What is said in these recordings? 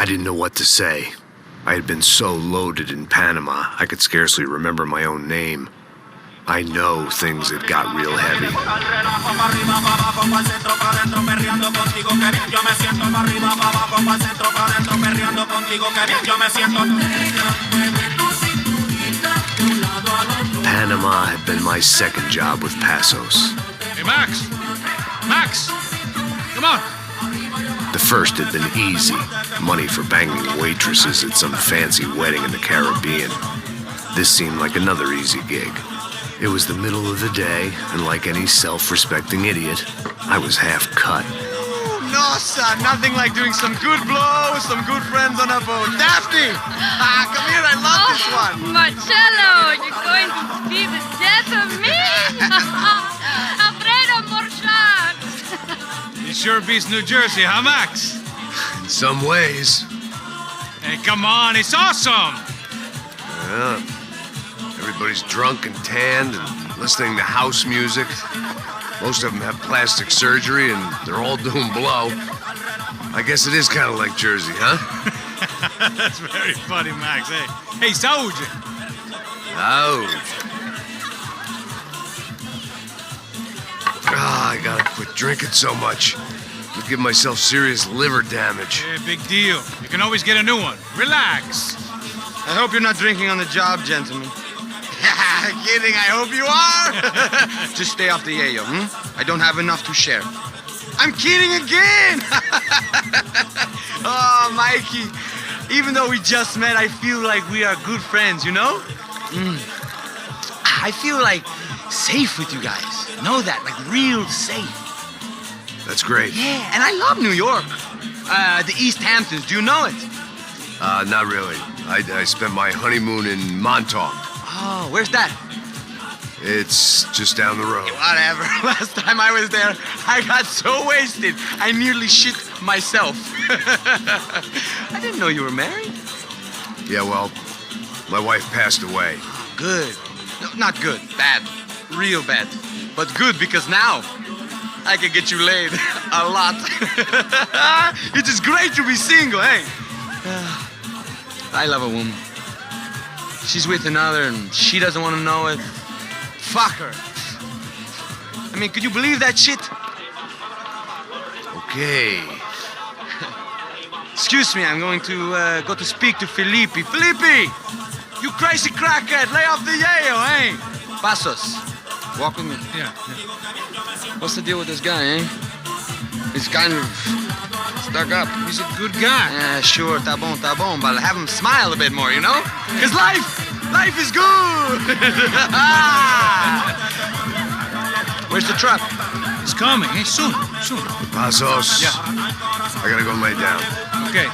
I didn't know what to say. I had been so loaded in Panama, I could scarcely remember my own name. I know things had got real heavy. Panama had been my second job with Passos. Hey, Max! Max! Come on! The first had been easy. Money for banging waitresses at some fancy wedding in the Caribbean. This seemed like another easy gig. It was the middle of the day, and like any self-respecting idiot, I was half cut. No, son, nothing like doing some good blow with some good friends on a boat. Daphne! Come here, I love this one. Marcello, you're going to be the death of me? Afraid of more sharks. It sure beats New Jersey, huh, Max? In some ways. Hey, come on, it's awesome! Yeah. Everybody's drunk and tanned and listening to house music. Most of them have plastic surgery and they're all doing blow. I guess it is kind of like Jersey, huh? That's very funny, Max. Hey, Saúde! Ouch. I gotta quit drinking so much. I'll give myself serious liver damage. Yeah, big deal. You can always get a new one. Relax. I hope you're not drinking on the job, gentlemen. Kidding, I hope you are. Just stay off the yayo, I don't have enough to share. I'm kidding again. Oh, Mikey. Even though we just met, I feel like we are good friends, you know? I feel like safe with you guys. Know that, like real safe. That's great. Yeah, and I love New York. The East Hamptons, do you know it? Not really. I spent my honeymoon in Montauk. Oh, where's that? It's just down the road. Whatever. Last time I was there, I got so wasted, I nearly shit myself. I didn't know you were married. Yeah, well, my wife passed away. Good. No, not good. Bad. Real bad. But good because now I can get you laid a lot. It is great to be single, hey? I love a woman. She's with another and she doesn't want to know it. Fuck her. I mean, could you believe that shit? Okay. Excuse me, I'm going to go to speak to Felipe. Felipe! You crazy crackhead, lay off the yayo, eh? Passos, walk with me. Yeah. What's the deal with this guy, eh? He's kind of stuck up. He's a good guy. Yeah, sure, tá bom, but have him smile a bit more, you know? Because life is good! Where's the truck? It's coming. Hey, soon. Passos. Yeah. I gotta go lay down. Okay.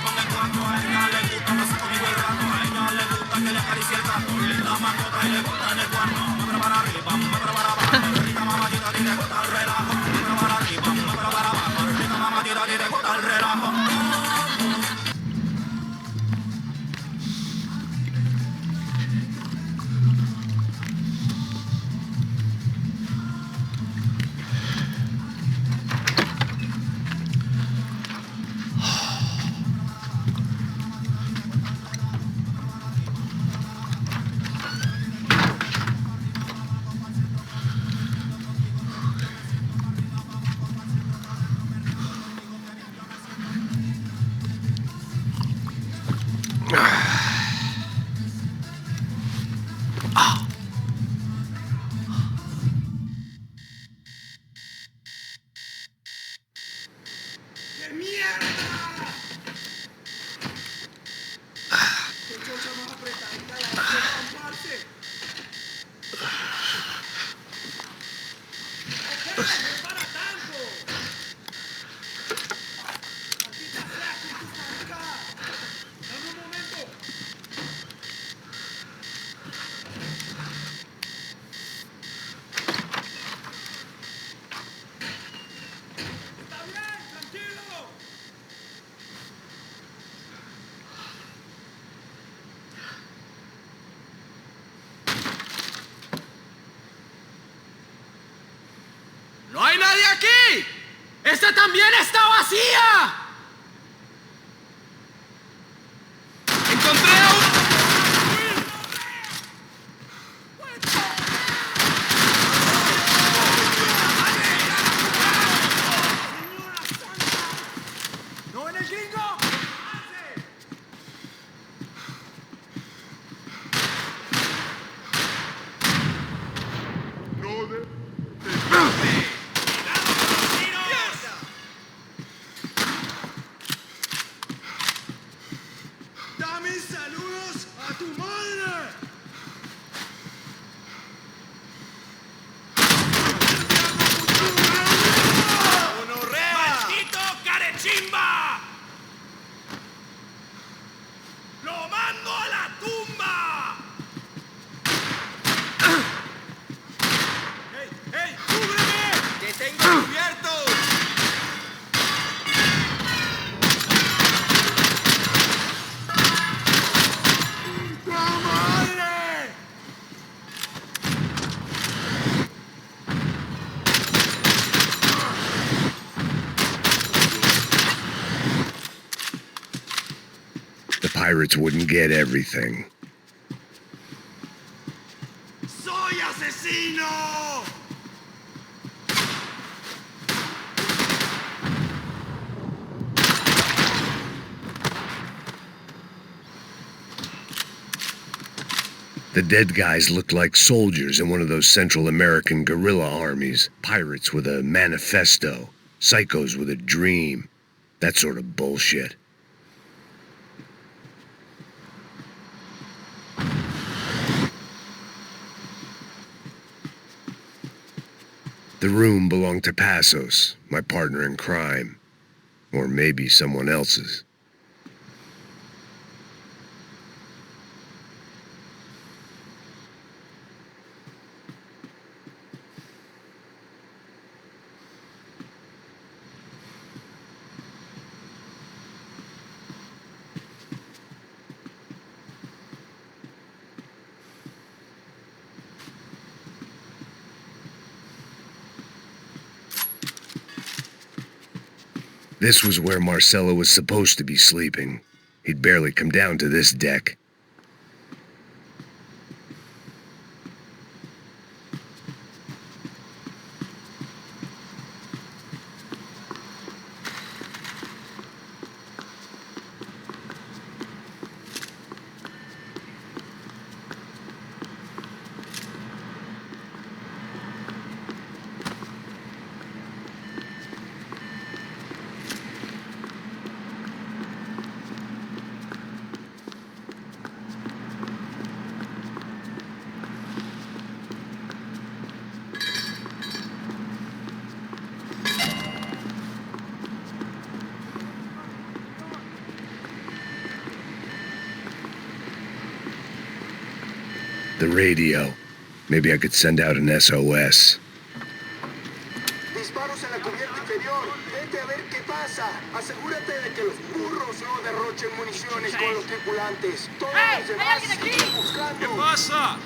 ¡No hay nadie aquí! ¡Esta también está vacía! mis saludos a tu madre. ¡Maldito carechimba! ¡Lo mando a la tumba! ¡Ey, ey, cúbreme! ¡Te tengo cubierto! ¡La madre! The pirates wouldn't get everything. ¡Soy asesino! The dead guys looked like soldiers in one of those Central American guerrilla armies. Pirates with a manifesto. Psychos with a dream. That sort of bullshit. The room belonged to Passos, my partner in crime. Or maybe someone else's. This was where Marcelo was supposed to be sleeping. He'd barely come down to this deck. The radio. Maybe I could send out an SOS. Disparos en la cubierta inferior. Vete a ver qué pasa. Asegúrate de que los burros no derrochen municiones con los tripulantes. Todos los demás siguen buscando. ¿Qué pasa?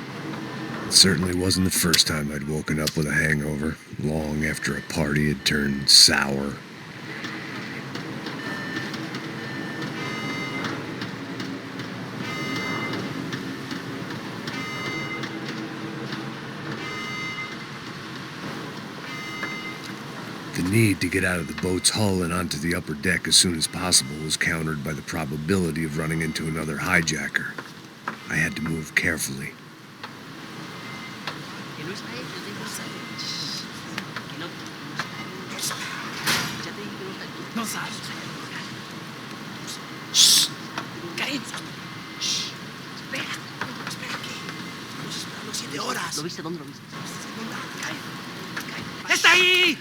It certainly wasn't the first time I'd woken up with a hangover, long after a party had turned sour. The need to get out of the boat's hull and onto the upper deck as soon as possible was countered by the probability of running into another hijacker. I had to move carefully. No sabes. Carenza. Espera. Espera aquí. Estamos esperando 7 horas. ¿Lo viste? ¿Dónde lo viste? ¡Está ahí!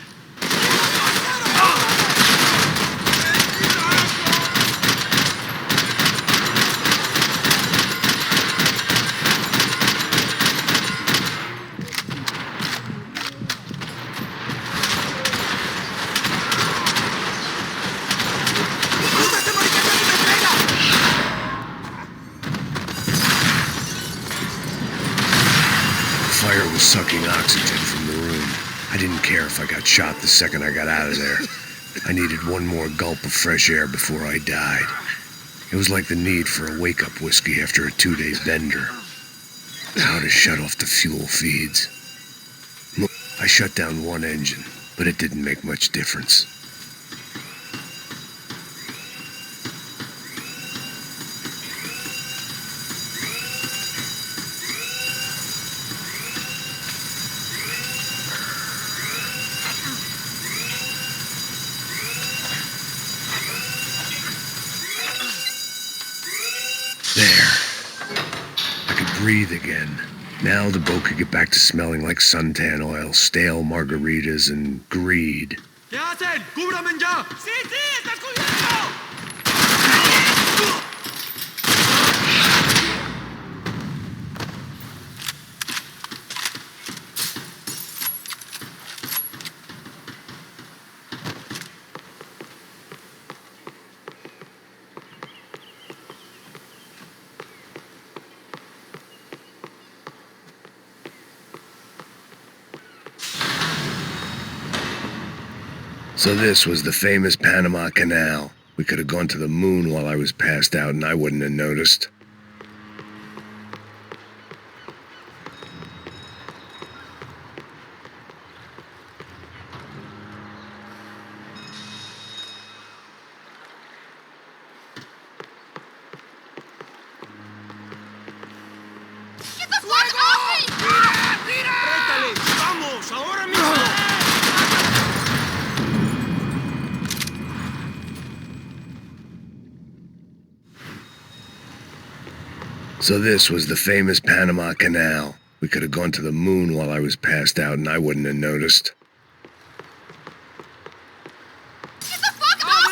Fire was sucking oxygen from the room. I didn't care if I got shot the second I got out of there. I needed one more gulp of fresh air before I died. It was like the need for a wake-up whiskey after a 2-day bender. How to shut off the fuel feeds. I shut down one engine, but it didn't make much difference. There. I could breathe again. Now the boat could get back to smelling like suntan oil, stale margaritas, and greed. ¿Qué hacen? ¡Cúbrame ya! ¡Sí, sí! ¡Estás cubierto! So this was the famous Panama Canal. We could have gone to the moon while I was passed out and I wouldn't have noticed. Get the fuck off me! ¡Rétale! ¡Vamos! ¡Ahora mismo! So this was the famous Panama Canal. We could have gone to the moon while I was passed out and I wouldn't have noticed. Get the fuck off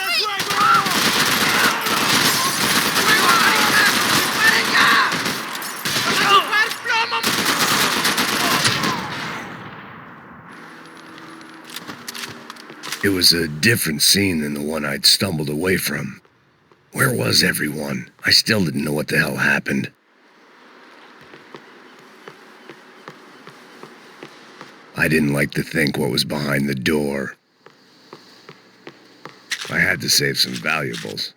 me! It was a different scene than the one I'd stumbled away from. Where was everyone? I still didn't know what the hell happened. I didn't like to think what was behind the door. I had to save some valuables.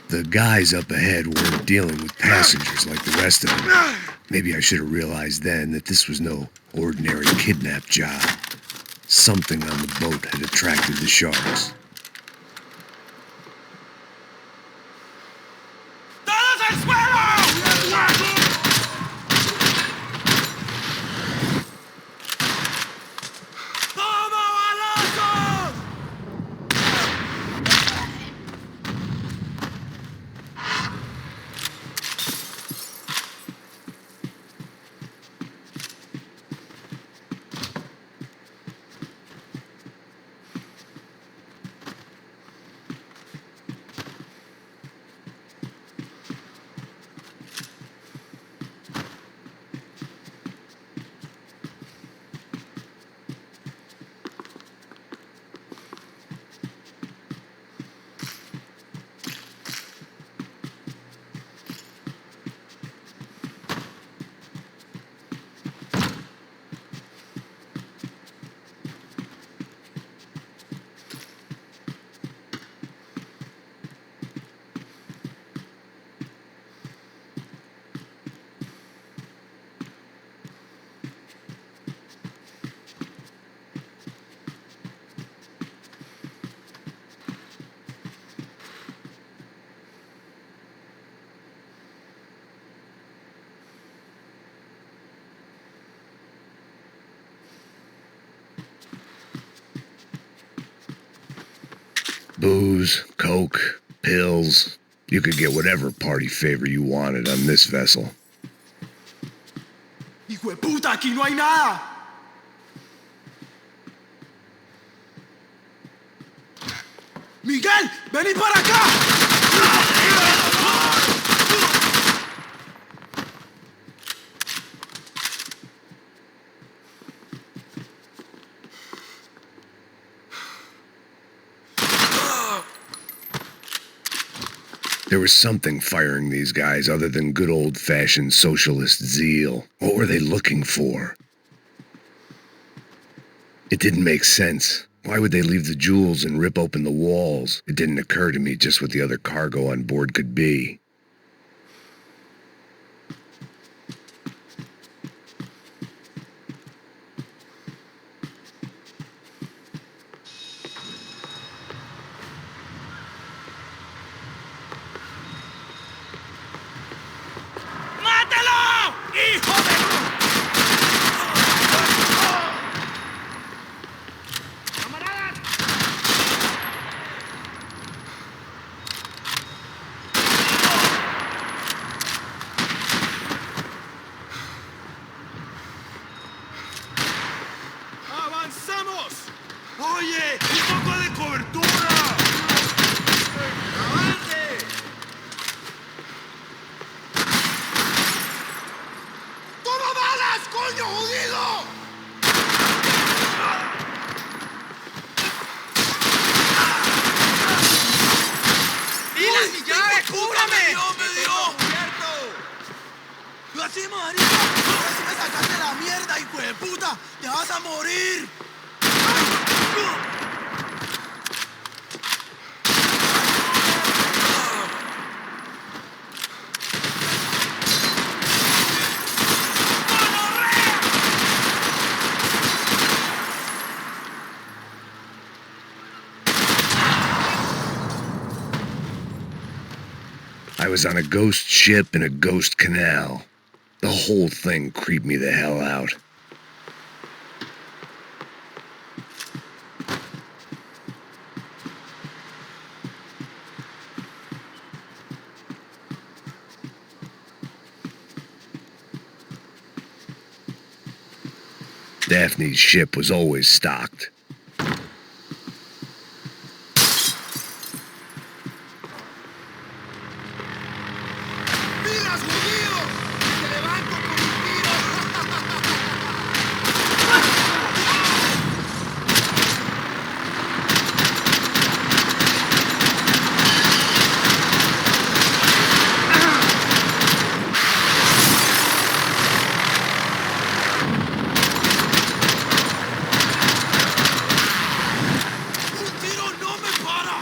The guys up ahead weren't dealing with passengers like the rest of them. Maybe I should have realized then that this was no ordinary kidnap job. Something on the boat had attracted the sharks. ¡Todos al suelo! ¡Toma balazos! Booze, coke, pills. You could get whatever party favor you wanted on this vessel. ¡Hijo de puta! ¡Aquí no hay nada! ¡Miguel! ¡Vení para acá! There was something firing these guys other than good old-fashioned socialist zeal. What were they looking for? It didn't make sense. Why would they leave the jewels and rip open the walls? It didn't occur to me just what the other cargo on board could be. así, marico. A ver si me sacaste la mierda, hijo de puta. Te vas a morir. I was on a ghost ship in a ghost canal. The whole thing creeped me the hell out. Daphne's ship was always stocked. ¡Pilas, judío! ¡Te levanto con un tiro! ¡Un tiro no me para!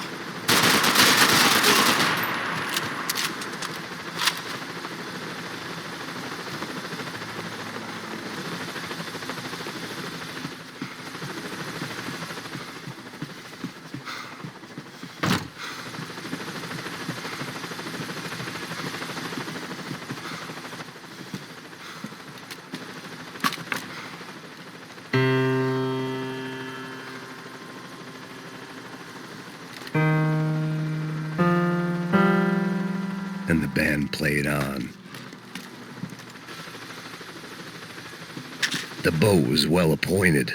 And the band played on. The boat was well appointed.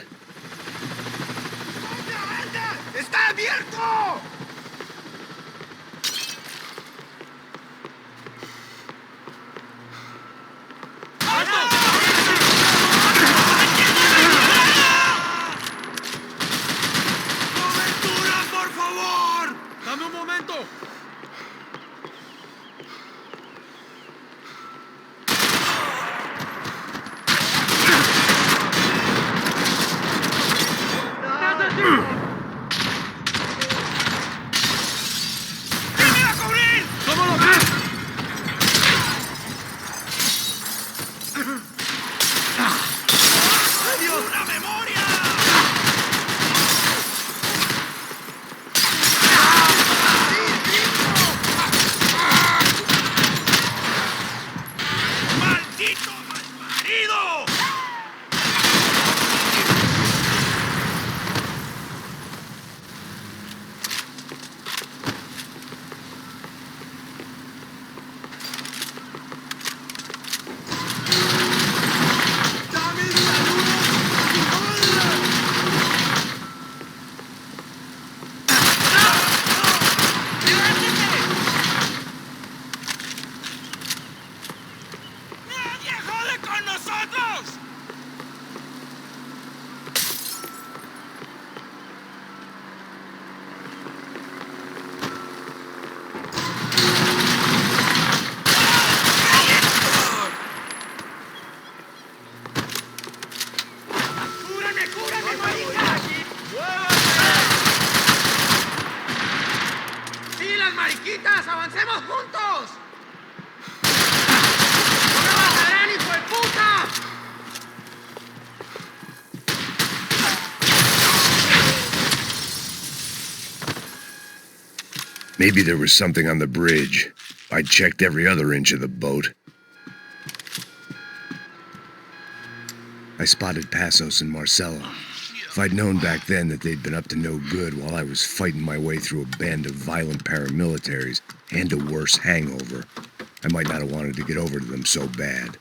¡Está abierto! ¡Cobertura, por favor! ¡Dame un momento! ¡Vine a cubrir! ¡Cómo lo ves! ¡Adiós! ¡Una memoria! ¡Maldito malparido! ¡Dame el saludo a tu madre! ¡Nadie jode con nosotros! ¡Cúbrame, cúbrame, marica! ¡Sí, las mariquitas! ¡Avancemos juntos! ¡No me matarán, hijo de puta! Maybe there was something on the bridge. I checked every other inch of the boat. I spotted Passos and Marcelo. If I'd known back then that they'd been up to no good while I was fighting my way through a band of violent paramilitaries and a worse hangover, I might not have wanted to get over to them so bad.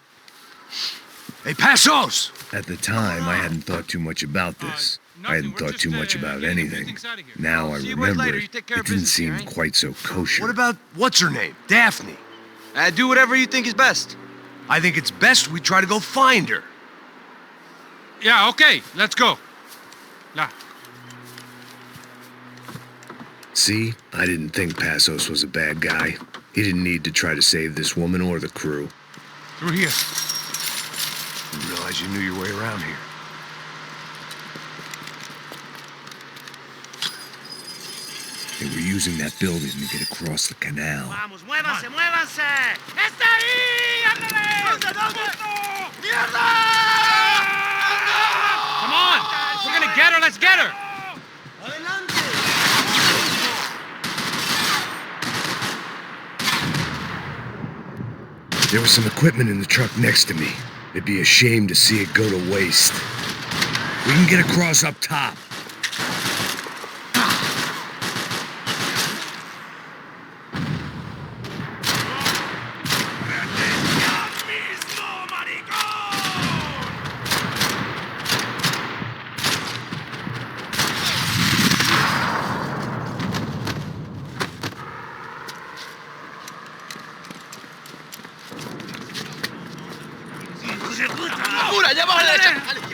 Hey, Passos! At the time, I hadn't thought too much about this. I hadn't thought too much about anything. Now I remember it. It didn't seem quite so kosher. What about what's her name? Daphne. Do whatever you think is best. I think it's best we try to go find her. Yeah, okay, let's go. La. See, I didn't think Passos was a bad guy. He didn't need to try to save this woman or the crew. Through here. Didn't realize you knew your way around here. They were using that building to get across the canal. Vamos, muévanse, muévanse. ¡Está ahí! ¡Ándale! ¿Dónde? ¡Mierda! Come on! We're gonna get her, let's get her! There was some equipment in the truck next to me. It'd be a shame to see it go to waste. We can get across up top.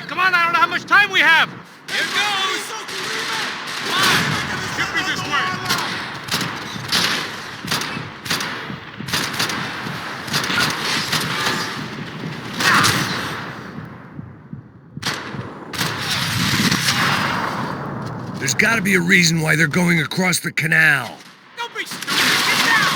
Come on, I don't know how much time we have! Here goes! Come on! Get me this way! There's gotta be a reason why they're going across the canal. Don't be stupid! Get down!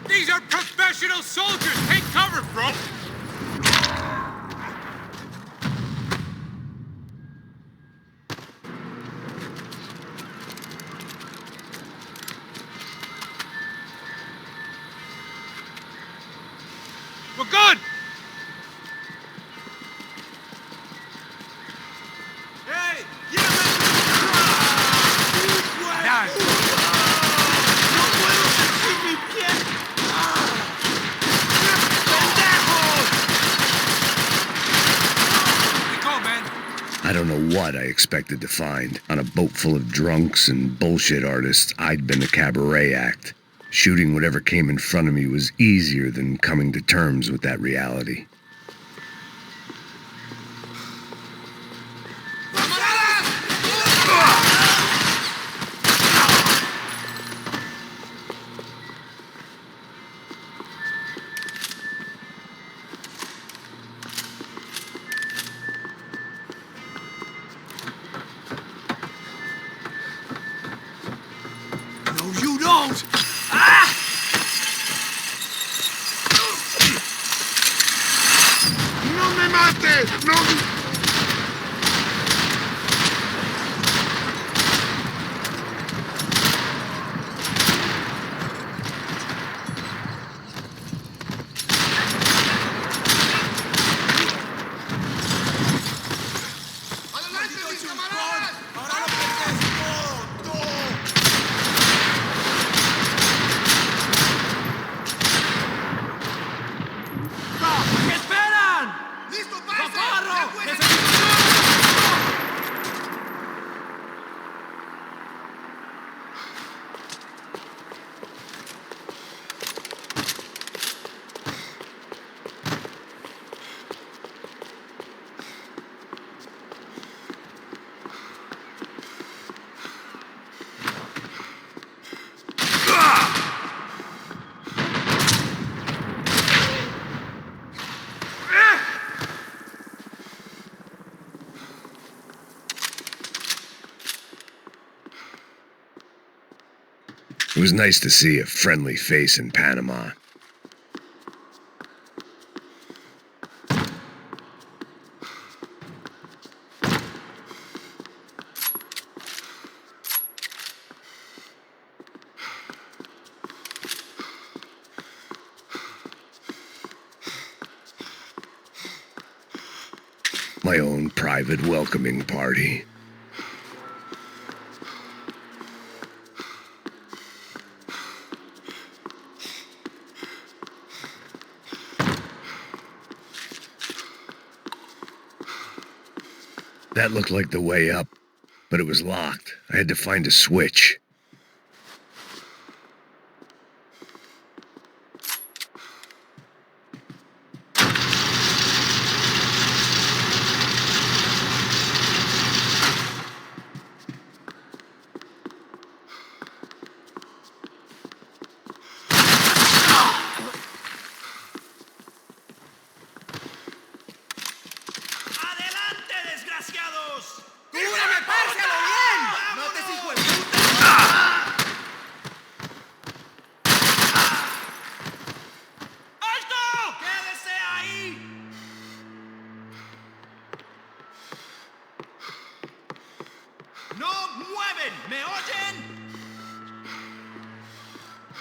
These are professional soldiers! Take cover, bro! We're good! Hey! I don't know what I expected to find. On a boat full of drunks and bullshit artists, I'd been a cabaret act. Shooting whatever came in front of me was easier than coming to terms with that reality. No, you don't! Ah! ¡No me mates! ¡No! Ahora lo perdés todo, todo. ¿Qué esperan? ¡Listo, ¡Socorro! It was nice to see a friendly face in Panama. My own private welcoming party. That looked like the way up, but it was locked. I had to find a switch. ¡Adelante, desgraciados! ¡Cúbrame, párcelo bien! ¡No te hijo de puta! ¡Alto! ¡Quédese ahí! ¡No mueven! ¿Me oyen?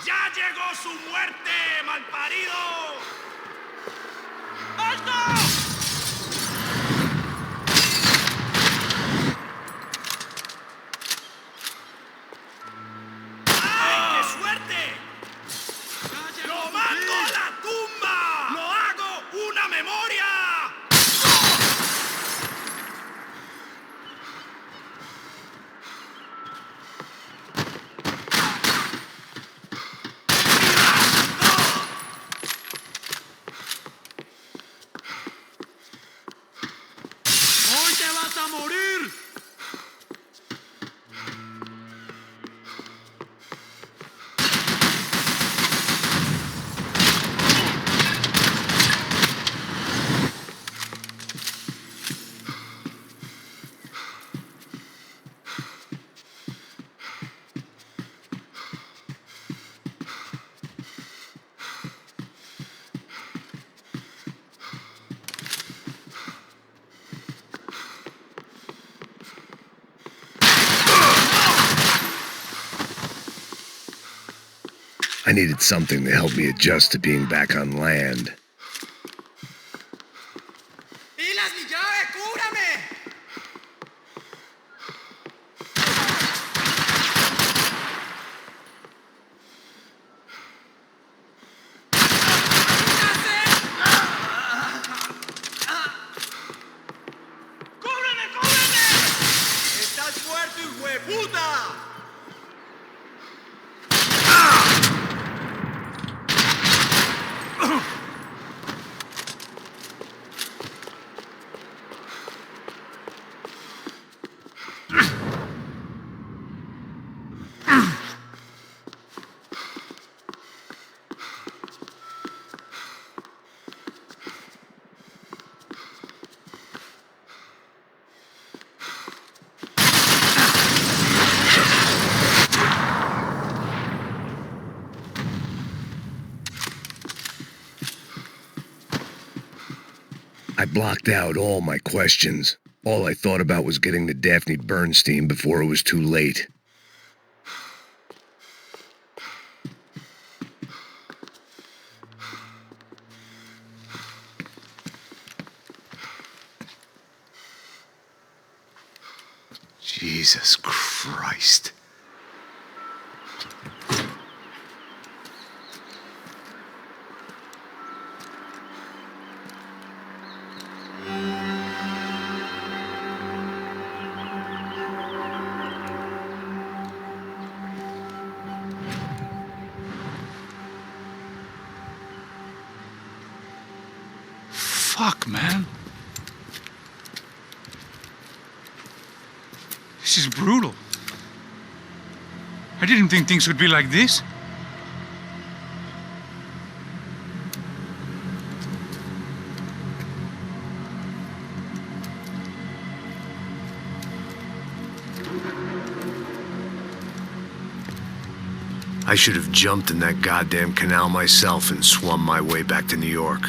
¡Ya llegó su muerte, malparido! ¡Alto! I needed something to help me adjust to being back on land. ¡Pilas, mi llave! ¡Cúbrame! ¡Cúbreme, cúbreme! ¡Estás muerto, hijo de puta! I blocked out all my questions. All I thought about was getting to Daphne Bernstein before it was too late. Jesus Christ. Fuck, man. This is brutal. I didn't think things would be like this. I should have jumped in that goddamn canal myself and swum my way back to New York.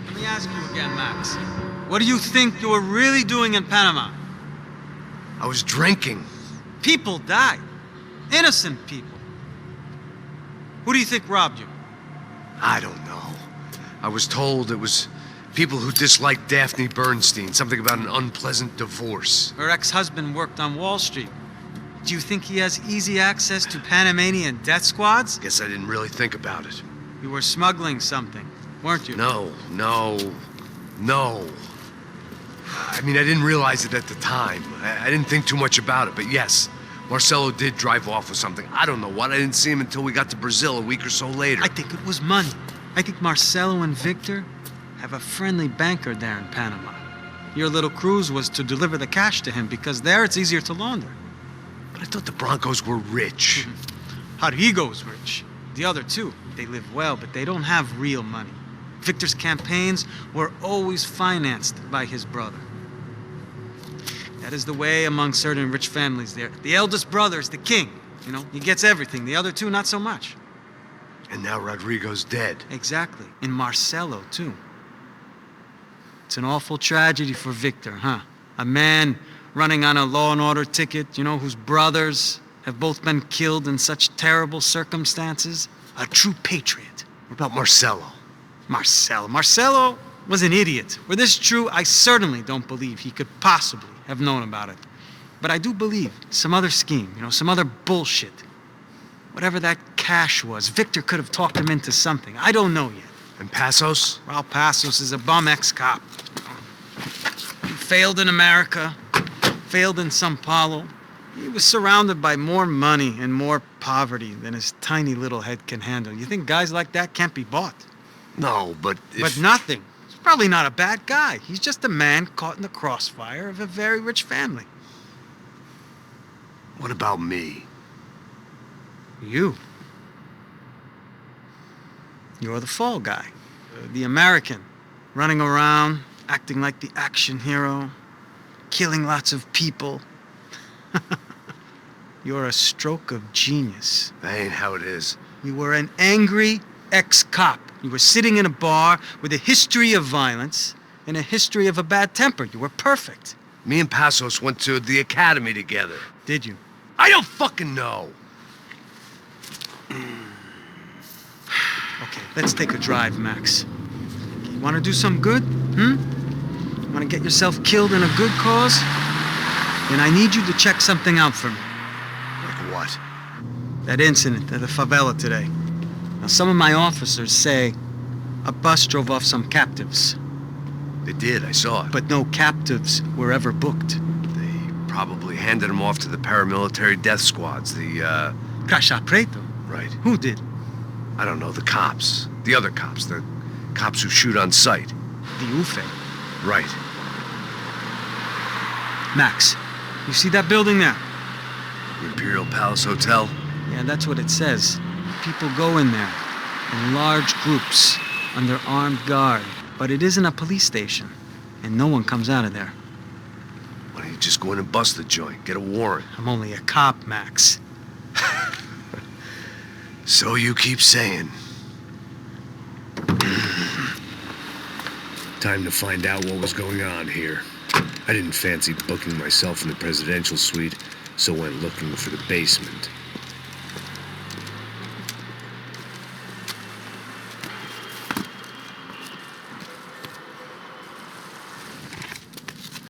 Let me ask you again, Max. What do you think you were really doing in Panama? I was drinking. People died. Innocent people. Who do you think robbed you? I don't know. I was told it was people who disliked Daphne Bernstein, something about an unpleasant divorce. Her ex-husband worked on Wall Street. Do you think he has easy access to Panamanian death squads? Guess I didn't really think about it. You were smuggling something. weren't you? No. I mean, I didn't realize it at the time. I didn't think too much about it, but yes, Marcelo did drive off with something. I don't know what. I didn't see him until we got to Brazil a week or so later. I think it was money. I think Marcelo and Victor have a friendly banker there in Panama. Your little cruise was to deliver the cash to him because there it's easier to launder. But I thought the Broncos were rich. Rodrigo's rich. The other two, they live well, but they don't have real money. Victor's campaigns were always financed by his brother. That is the way among certain rich families there. The eldest brother is the king. You know, he gets everything. The other two, not so much. And now Rodrigo's dead. Exactly. And Marcelo, too. It's an awful tragedy for Victor, huh? A man running on a law and order ticket, you know, whose brothers have both been killed in such terrible circumstances. A true patriot. What about Marcelo? Marcelo was an idiot. Were this true, I certainly don't believe he could possibly have known about it. But I do believe some other scheme, you know, some other bullshit. Whatever that cash was, Victor could have talked him into something. I don't know yet. And Passos? Raul Passos is a bum ex-cop. He failed in America, failed in Sao Paulo. He was surrounded by more money and more poverty than his tiny little head can handle. You think guys like that can't be bought? No, but But nothing. He's probably not a bad guy. He's just a man caught in the crossfire of a very rich family. What about me? You. You're the fall guy. The American. Running around, acting like the action hero. Killing lots of people. You're a stroke of genius. That ain't how it is. You were an angry ex-cop. You were sitting in a bar with a history of violence and a history of a bad temper. You were perfect. Me and Passos went to the academy together. Did you? I don't fucking know. Okay, let's take a drive, Max. You want to do some good? Want to get yourself killed in a good cause? Then I need you to check something out for me. Like what? That incident at the favela today. Now, some of my officers say a bus drove off some captives. They did, I saw it. But no captives were ever booked. They probably handed them off to the paramilitary death squads, the, Caixa Preto? Right. Who did? I don't know, the cops. The other cops, the cops who shoot on sight. The UFE. Right. Max, you see that building there? The Imperial Palace Hotel? Yeah, that's what it says. People go in there in large groups under armed guard. But it isn't a police station, and no one comes out of there. Why don't you just go in and bust the joint, get a warrant? I'm only a cop, Max. So you keep saying. Time to find out what was going on here. I didn't fancy booking myself in the presidential suite, so went looking for the basement.